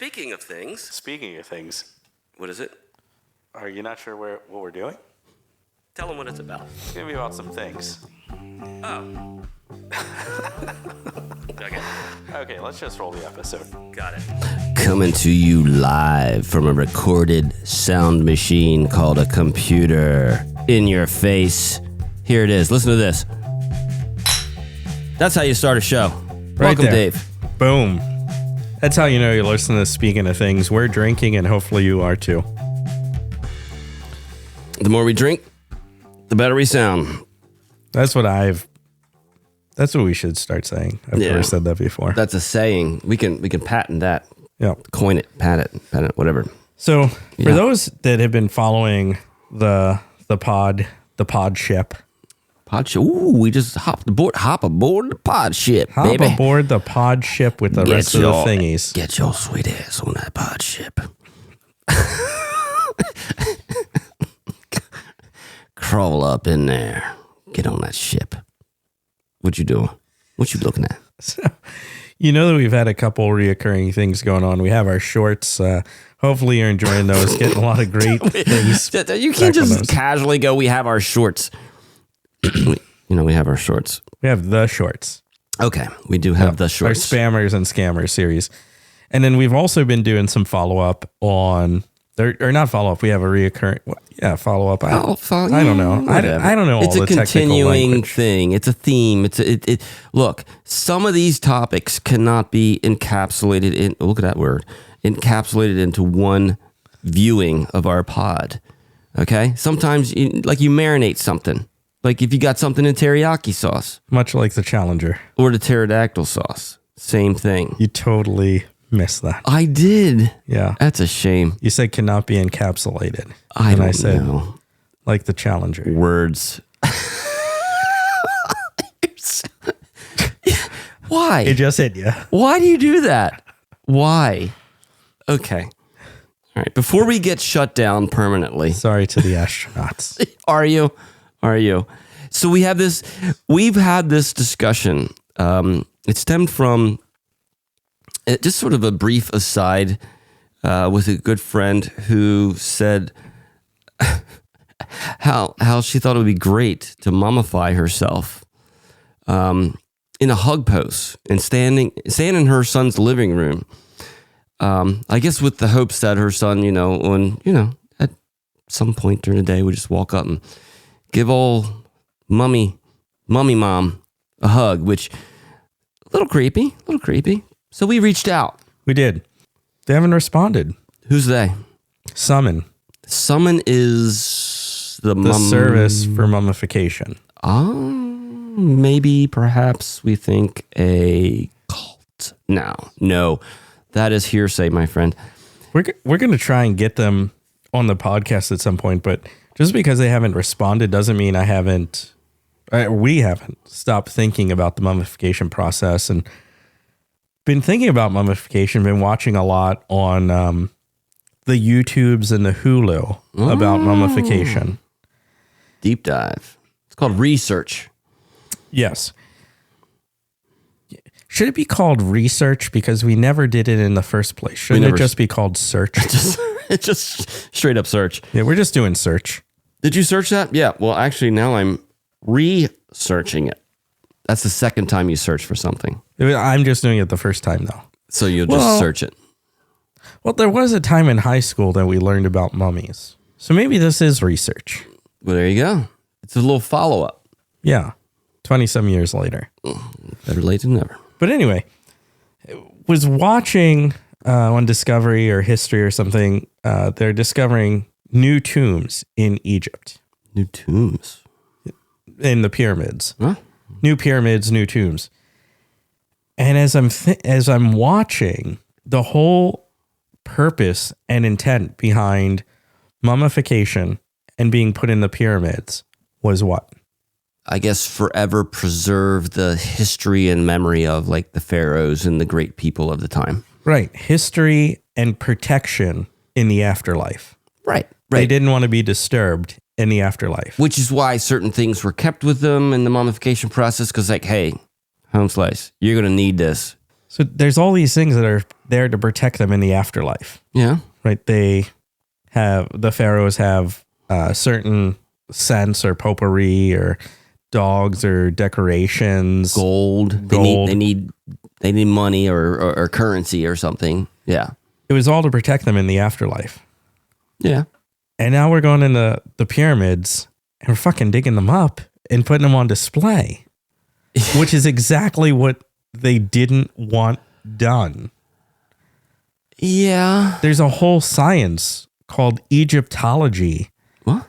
Speaking of things, what is it? Are you not sure what we're doing? Tell them what it's about. It's going to be about some things. Oh. Okay, let's just roll the episode. Got it. Coming to you live from a recorded sound machine called a computer. In your face. Here it is. Listen to this. That's how you start a show. Welcome, there. Dave. Boom. That's how you know you're listening to Speaking of Things. We're drinking, and hopefully you are too. The more we drink, the better we sound. That's what we should start saying. I've never said that before. That's a saying. We can patent that. Yeah. Coin it, patent it, whatever. So for those that have been following the pod ship. Pod ship. Ooh, we just hop aboard the pod ship, baby. Hop aboard the pod ship with the rest of the thingies. Get your sweet ass on that pod ship. Crawl up in there. Get on that ship. What you doing? What you looking at? So, you know that we've had a couple reoccurring things going on. We have our shorts. Hopefully you're enjoying those. Getting a lot of great things. You can't just casually go, we have our shorts. We have our shorts. We have the shorts. Okay, we do have the shorts. Our spammers and scammers series. And then we've also been doing some follow-up on... Or not follow-up. We have a reoccurring... follow-up. I don't know. I don't know it's all the technical language. It's a continuing thing. It's a theme. Look, some of these topics cannot be encapsulated in... Look at that word. Encapsulated into one viewing of our pod. Okay? Sometimes, you marinate something. Like if you got something in teriyaki sauce. Much like the Challenger. Or the pterodactyl sauce. Same thing. You totally missed that. I did. Yeah. That's a shame. You said cannot be encapsulated. I said, know. Like the Challenger. Words. Why? It just hit you. Why do you do that? Why? Okay. All right. Before we get shut down permanently. Sorry to the astronauts. Are you? So we've had this discussion. It stemmed from just sort of a brief aside with a good friend who said how she thought it would be great to mummify herself in a hug pose and stand in her son's living room. I guess with the hopes that her son, at some point during the day would just walk up and give old mummy mom a hug, which a little creepy. So we reached out. We did. They haven't responded. Who's they? Summon. Summon is the service for mummification. Maybe, perhaps we think a cult. No, that is hearsay, my friend. We're going to try and get them on the podcast at some point, but just because they haven't responded doesn't mean we haven't stopped thinking about the mummification process and been thinking about mummification, been watching a lot on the YouTubes and the Hulu about mummification. Deep dive. It's called research. Yes. Should it be called research? Because we never did it in the first place. Shouldn't it just be called search? It's just straight up search. Yeah, we're just doing search. Did you search that? Yeah. Well, actually, now I'm researching it. That's the second time you search for something. I'm just doing it the first time, though. So you'll just search it. Well, there was a time in high school that we learned about mummies. So maybe this is research. Well, there you go. It's a little follow-up. Yeah. 20-some years later. Better late than never. But anyway, was watching on Discovery or History or something. They're discovering new tombs in Egypt. New tombs? In the pyramids. Huh? New pyramids, new tombs. And as I'm watching, the whole purpose and intent behind mummification and being put in the pyramids was what? I guess forever preserve the history and memory of like the pharaohs and the great people of the time. Right. History and protection in the afterlife. Right. They didn't want to be disturbed in the afterlife. Which is why certain things were kept with them in the mummification process. Because like, hey, home slice, you're going to need this So there's all these things that are there to protect them in the afterlife, Yeah. right? The pharaohs have certain scents or potpourri or dogs or decorations, Gold. They need money or currency or something. Yeah. It was all to protect them in the afterlife. Yeah. And now we're going into the pyramids and we're fucking digging them up and putting them on display, which is exactly what they didn't want done. Yeah. There's a whole science called Egyptology. What?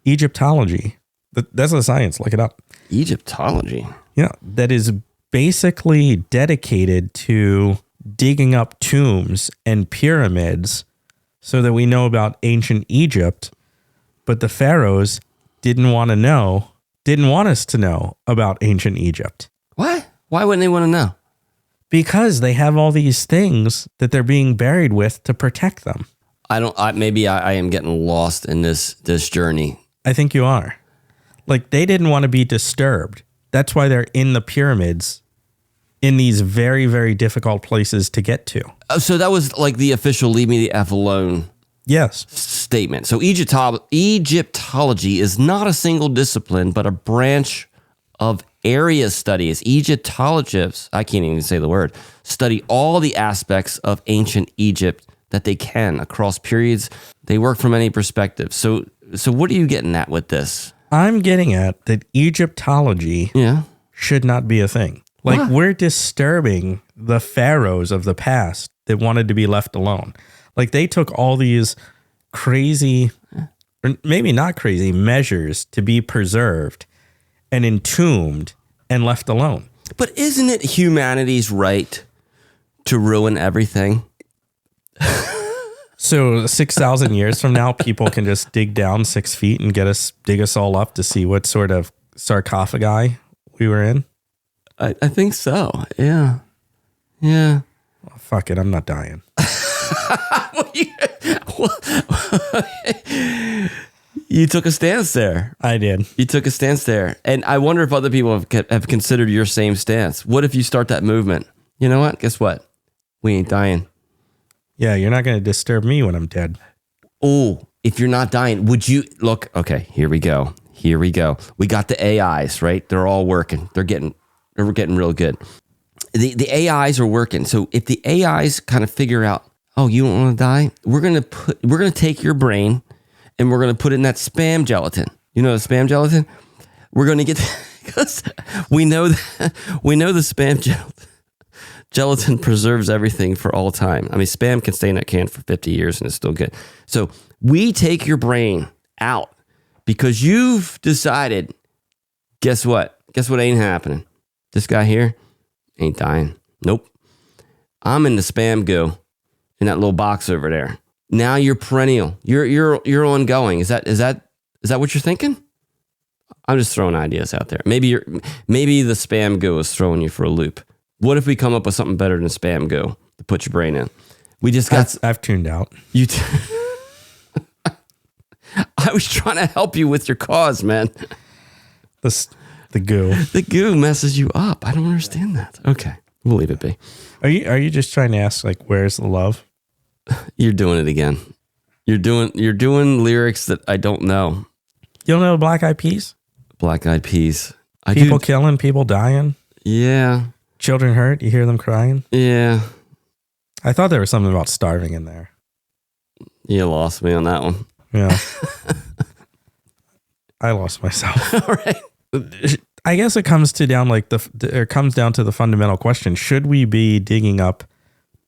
Egyptology. That's a science. Look it up. Egyptology. Yeah. That is basically dedicated to digging up tombs and pyramids so that we know about ancient Egypt. But the pharaohs didn't want us to know about ancient Egypt. What? Why wouldn't they want to know? Because they have all these things that they're being buried with to protect them. Maybe I am getting lost in this journey. I think you are. Like, they didn't want to be disturbed. That's why they're in the pyramids in these very, very difficult places to get to. So that was like the official leave me the F alone Yes. statement. So Egyptology is not a single discipline, but a branch of area studies. Egyptologists, I can't even say the word, study all the aspects of ancient Egypt that they can across periods. They work from any perspective. So what are you getting at with this? I'm getting at that Egyptology should not be a thing. Like, What? we're disturbing the pharaohs of the past that wanted to be left alone. Like, they took all these crazy, or maybe not crazy, measures to be preserved and entombed and left alone. But isn't it humanity's right to ruin everything? So 6,000 years from now, people can just dig down 6 feet and dig us all up to see what sort of sarcophagi we were in? I think so. Yeah. Yeah. Oh, fuck it. I'm not dying. You took a stance there. I did. You took a stance there. And I wonder if other people have considered your same stance. What if you start that movement? You know what? Guess what? We ain't dying. Yeah, you're not going to disturb me when I'm dead. Oh, if you're not dying, would you look? Okay, here we go. We got the AIs, right? They're all working. We're getting real good. The AIs are working. So if the AIs kind of figure out, oh, you don't want to die, we're gonna take your brain and we're gonna put it in that spam gelatin. You know the spam gelatin? We're gonna get because we know the spam gelatin preserves everything for all time. I mean, spam can stay in that can for 50 years and it's still good. So we take your brain out because you've decided, guess what? Guess what ain't happening? This guy here ain't dying. Nope. I'm in the spam goo in that little box over there. Now you're perennial. You're ongoing. Is that what you're thinking? I'm just throwing ideas out there. Maybe the spam goo is throwing you for a loop. What if we come up with something better than spam goo to put your brain in? We just got. I've tuned out. I was trying to help you with your cause, man. The goo. The goo messes you up. I don't understand that. Okay, we'll leave it be. Are you just trying to ask, like, where's the love? You're doing it again. You're doing lyrics that I don't know. You don't know Black Eyed Peas? Black Eyed Peas. People killing, people dying. Yeah. Children hurt. You hear them crying. Yeah. I thought there was something about starving in there. You lost me on that one. Yeah. I lost myself. All right. I guess it comes to down to the fundamental question: should we be digging up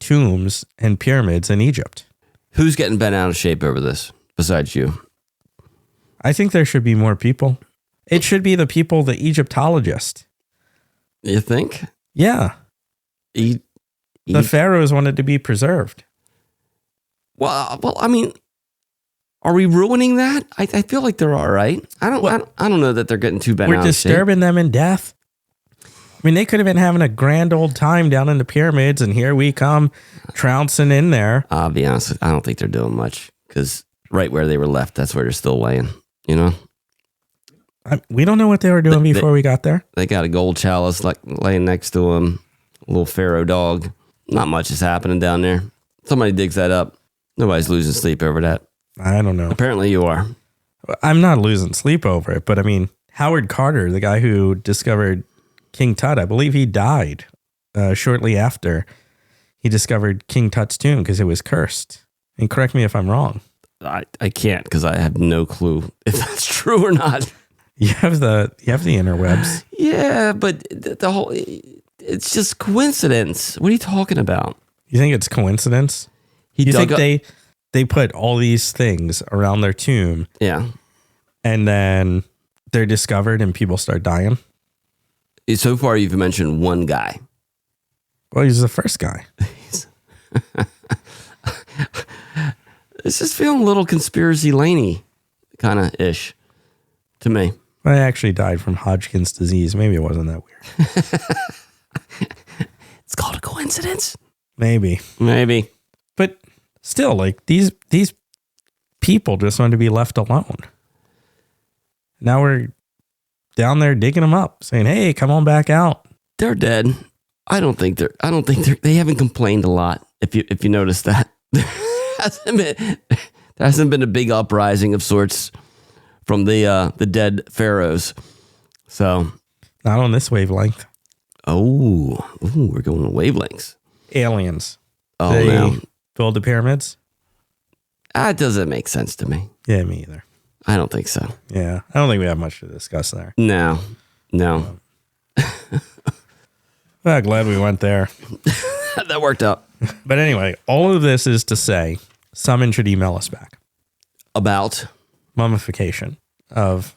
tombs and pyramids in Egypt? Who's getting bent out of shape over this besides you? I think there should be more people. It should be the Egyptologists. You think? Yeah. The pharaohs wanted to be preserved. Well, I mean, are we ruining that? I feel like they're all right. I don't know that they're getting too bent out of shape. We're disturbing them in death. I mean, they could have been having a grand old time down in the pyramids, and here we come trouncing in there. I'll be honest, I don't think they're doing much because right where they were left, that's where they're still laying, you know? We don't know what they were doing before we got there. They got a gold chalice like laying next to them, a little pharaoh dog. Not much is happening down there. Somebody digs that up. Nobody's losing sleep over that. I don't know. Apparently you are. I'm not losing sleep over it, but I mean, Howard Carter, the guy who discovered King Tut, I believe he died shortly after he discovered King Tut's tomb because it was cursed. And correct me if I'm wrong. I can't because I have no clue if that's true or not. You have the interwebs. Yeah, but the whole, it's just coincidence. What are you talking about? You think it's coincidence? You think they put all these things around their tomb? Yeah. And then they're discovered and people start dying? So far, you've mentioned one guy. Well, he's the first guy. It's just feeling a little conspiracy laney kind of ish to me. I actually died from Hodgkin's disease. Maybe it wasn't that weird. It's called a coincidence. Maybe. But still, like these people just want to be left alone. Now we're down there digging them up, saying, "Hey, come on back out." They're dead. I don't think they haven't complained a lot. If you notice that, there hasn't been a big uprising of sorts from the dead pharaohs. So not on this wavelength. Ooh, we're going to wavelengths. Aliens. Oh, they no. Build the pyramids? That doesn't make sense to me. Yeah, me either. I don't think so. Yeah, I don't think we have much to discuss there. No. Well, glad we went there. That worked out. But anyway, all of this is to say, someone should email us back. About? Mummification of,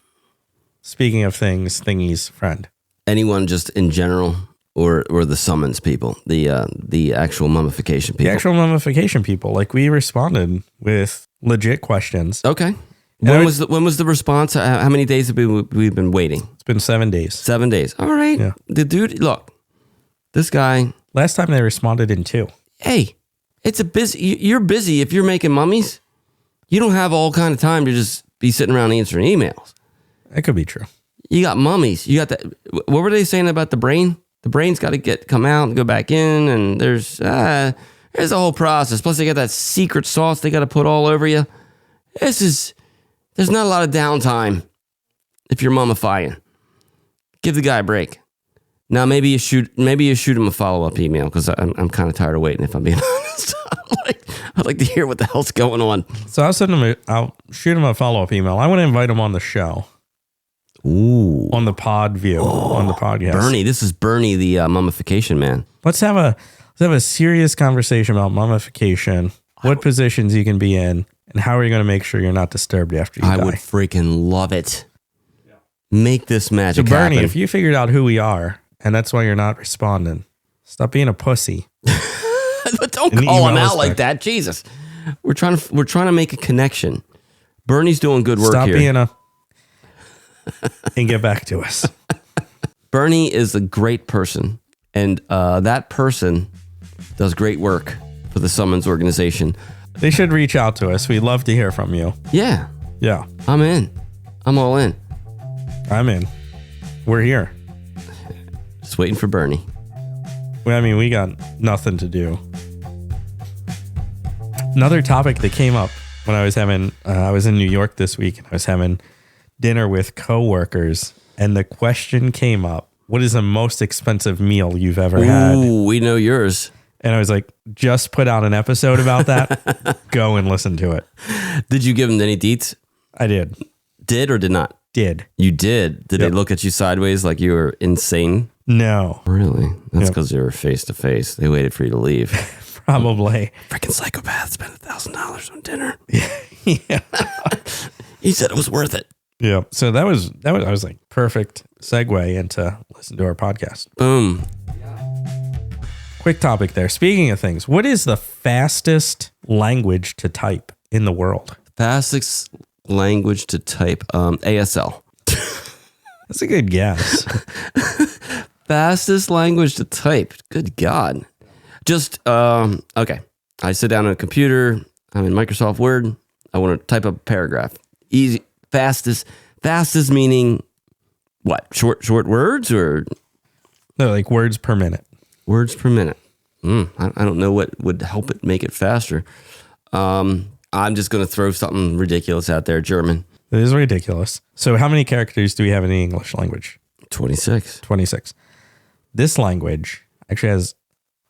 speaking of things, thingy's friend. Anyone just in general, or the summons people, the actual mummification people? The actual mummification people. Like, we responded with legit questions. Okay. When was the response? How many days have we been waiting? It's been 7 days. 7 days. All right. Yeah. The dude, look, this guy. Last time they responded in 2. Hey, you're busy if you're making mummies. You don't have all kind of time to just be sitting around answering emails. That could be true. You got mummies. You got that. What were they saying about the brain? The brain's got to come out and go back in, and there's a whole process. Plus, they got that secret sauce they got to put all over you. There's not a lot of downtime if you're mummifying. Give the guy a break. Now, maybe you shoot him a follow-up email because I'm kind of tired of waiting, if I'm being honest. I'd like to hear what the hell's going on. So I'll shoot him a follow-up email. I want to invite him on the show. Ooh. On the pod view, on the podcast. Bernie, this is Bernie, the mummification man. Let's have a serious conversation about mummification, what positions you can be in, and how are you going to make sure you're not disturbed after you die. I would freaking love it. Yeah. Make this magic happen. So Bernie, happen. if you figured out who we are, and that's why you're not responding, stop being a pussy. But don't call him out like that. Jesus. We're trying to make a connection. Bernie's doing good work Stop here. Being and get back to us. Bernie is a great person, and that person does great work for the Summons organization. They should reach out to us. We'd love to hear from you. Yeah. Yeah. I'm in. I'm all in. I'm in. We're here. Just waiting for Bernie. I mean, we got nothing to do. Another topic that came up when I was in New York this week, and I was having dinner with coworkers, and the question came up, what is the most expensive meal you've ever had? Ooh, we know yours. And I was like, just put out an episode about that. Go and listen to it. Did you give them any deets? I did. Did or did not? Did. You did? Did Yep. they look at you sideways like you were insane? No. Really? That's Yep. because you were face to face. They waited for you to leave. Probably. Freaking psychopath spent $1,000 on dinner. Yeah. He said it was worth it. Yeah. So that was I was like, perfect segue into listen to our podcast. Boom. Quick topic there. Speaking of things, what is the fastest language to type in the world? Fastest language to type, ASL. That's a good guess. Fastest language to type. Good God. Just, okay. I sit down on a computer. I'm in Microsoft Word. I want to type up a paragraph. Easy. Fastest meaning what? Short words or? No, like words per minute. Words per minute. I don't know what would help it make it faster. I'm just going to throw something ridiculous out there. German. It is ridiculous. So how many characters do we have in the English language? 26. 26. This language actually has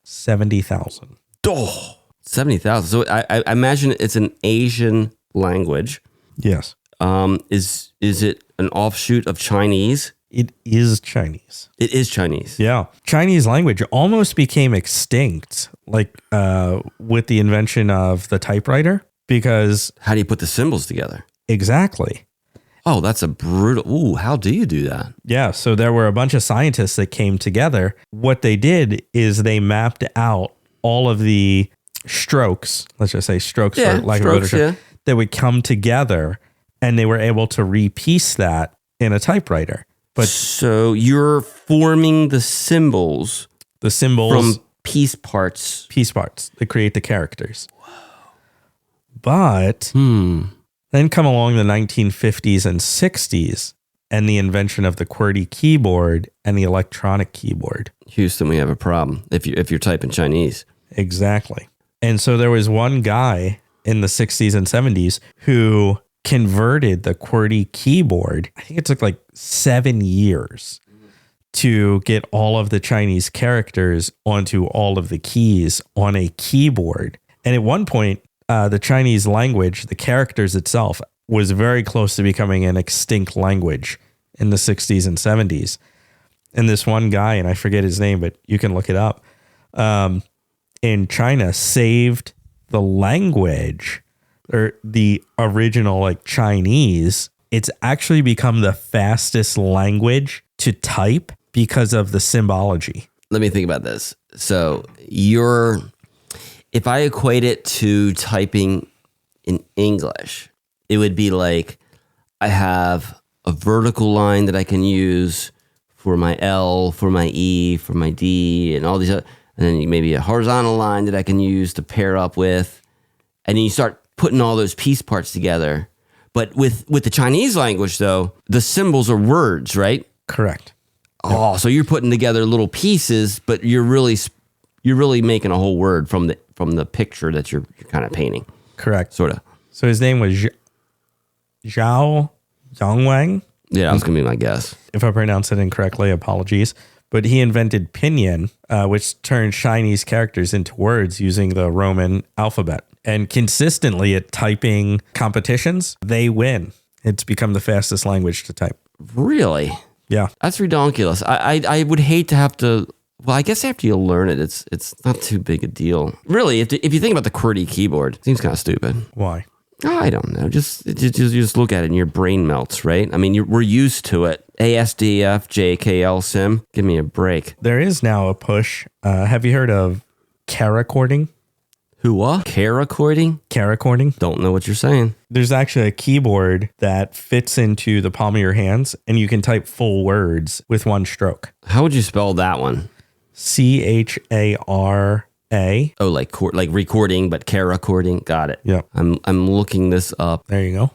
70,000. Oh, 70,000. So I imagine it's an Asian language. Yes. Is it an offshoot of Chinese? It is Chinese. It is Chinese. Yeah. Chinese language almost became extinct, like with the invention of the typewriter, because... How do you put the symbols together? Exactly. Oh, that's a brutal... Ooh, how do you do that? Yeah. So there were a bunch of scientists that came together. What they did is they mapped out all of the strokes, let's just say strokes for lack of a better term, that would come together, and they were able to repiece that in a typewriter. But so you're forming the symbols from piece parts that create the characters. Wow. But then come along the 1950s and 60s and the invention of the QWERTY keyboard and the electronic keyboard. Houston, we have a problem if you're typing Chinese. Exactly. And so there was one guy in the 60s and 70s who converted the QWERTY keyboard. I think it took like 7 years to get all of the Chinese characters onto all of the keys on a keyboard. And at one point, the Chinese language, the characters itself, was very close to becoming an extinct language in the 60s and 70s. And this one guy, and I forget his name, but you can look it up, in China saved the language, or the original like Chinese. It's actually become the fastest language to type because of the symbology. Let me think about this. So if I equate it to typing in English, it would be like I have a vertical line that I can use for my L, for my E, for my D, and all these other, and then maybe a horizontal line that I can use to pair up with. And then you start putting all those piece parts together. But with the Chinese language, though, the symbols are words, right? Correct. Oh, so you're putting together little pieces, but you're really making a whole word from the picture that you're kind of painting. Correct. Sort of. So his name was Zhao Yongwang. Yeah, that's going to be my guess. If I pronounce it incorrectly, apologies. But he invented Pinyin, which turned Chinese characters into words using the Roman alphabet. And consistently at typing competitions, they win. It's become the fastest language to type. Really? Yeah. That's ridiculous. I would hate to have to... Well, I guess after you learn it, it's not too big a deal. Really, if you think about the QWERTY keyboard, it seems kind of stupid. Why? I don't know. Just look at it and your brain melts, right? I mean, we're used to it. ASDF, JKL, SIM. Give me a break. There is now a push. Have you heard of caracording? Who what? Caracording? Caracording. Don't know what you're saying. There's actually a keyboard that fits into the palm of your hands, and you can type full words with one stroke. How would you spell that one? CHARA. Oh, like recording, but caracording. Got it. Yeah. I'm looking this up. There you go.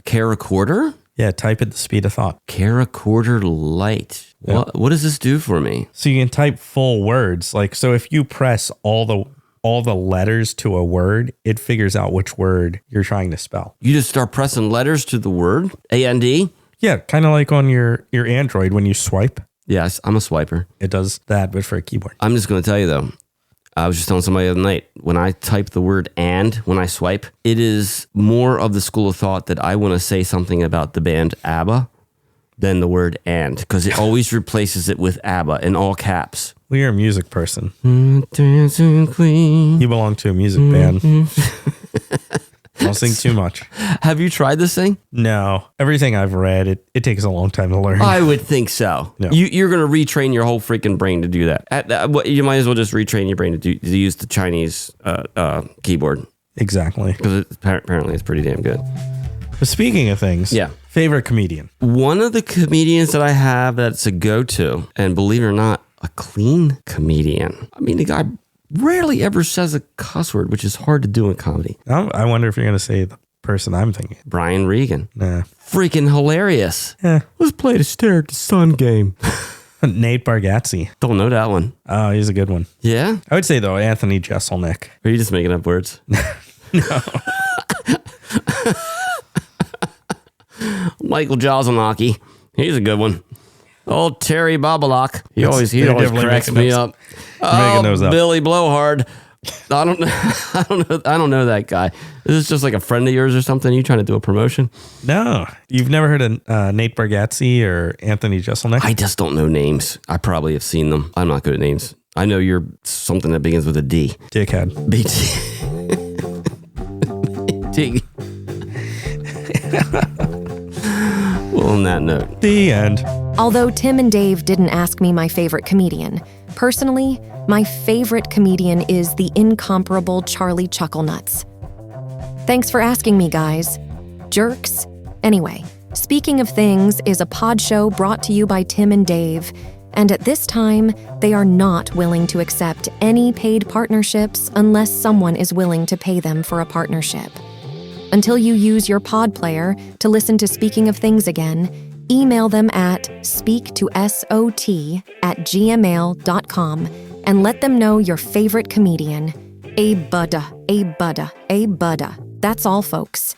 Caracorder? Yeah, type at the speed of thought. Caracorder Lite. Yeah. What does this do for me? So you can type full words. Like, so if you press all the letters to a word, it figures out which word you're trying to spell. You just start pressing letters to the word? A-N-D? Yeah, kind of like on your Android when you swipe. Yes, I'm a swiper. It does that, but for a keyboard. I'm just going to tell you, though. I was just telling somebody the other night, when I type the word and, when I swipe, it is more of the school of thought that I want to say something about the band ABBA than the word and, because it always replaces it with ABBA in all caps. Well, you're a music person. Dancing Queen. You belong to a music band. Don't sing too much. Have you tried this thing? No. Everything I've read, it takes a long time to learn. I would think so. No. You're going to retrain your whole freaking brain to do that. You might as well just retrain your brain to use the Chinese keyboard. Exactly. Because apparently it's pretty damn good. But speaking of things, yeah. Favorite comedian? One of the comedians that I have that's a go-to, and believe it or not, a clean comedian. I mean, the guy rarely ever says a cuss word, which is hard to do in comedy. I wonder if you're going to say the person I'm thinking. Brian Regan. Nah. Freaking hilarious. Yeah. Let's play the stare at the sun game. Nate Bargatze. Don't know that one. Oh, he's a good one. Yeah? I would say, though, Anthony Jeselnik. Or are you just making up words? Michael Josselnacki. He's a good one. Old Terry Babalak. He always cracks me up. Making those up. Billy Blowhard. I don't know that guy. Is this just like a friend of yours or something? You trying to do a promotion? No. You've never heard of Nate Bargatze or Anthony Jeselnik? I just don't know names. I probably have seen them. I'm not good at names. I know you're something that begins with a D. Dickhead. BT. Dig. Well, on that note. The end. Although Tim and Dave didn't ask me my favorite comedian, personally, my favorite comedian is the incomparable Charlie Chucklenuts. Thanks for asking me, guys. Jerks. Anyway, Speaking of Things is a pod show brought to you by Tim and Dave, and at this time, they are not willing to accept any paid partnerships unless someone is willing to pay them for a partnership. Until you use your pod player to listen to Speaking of Things again, email them at speaktosot@gmail.com and let them know your favorite comedian. A budda. That's all, folks.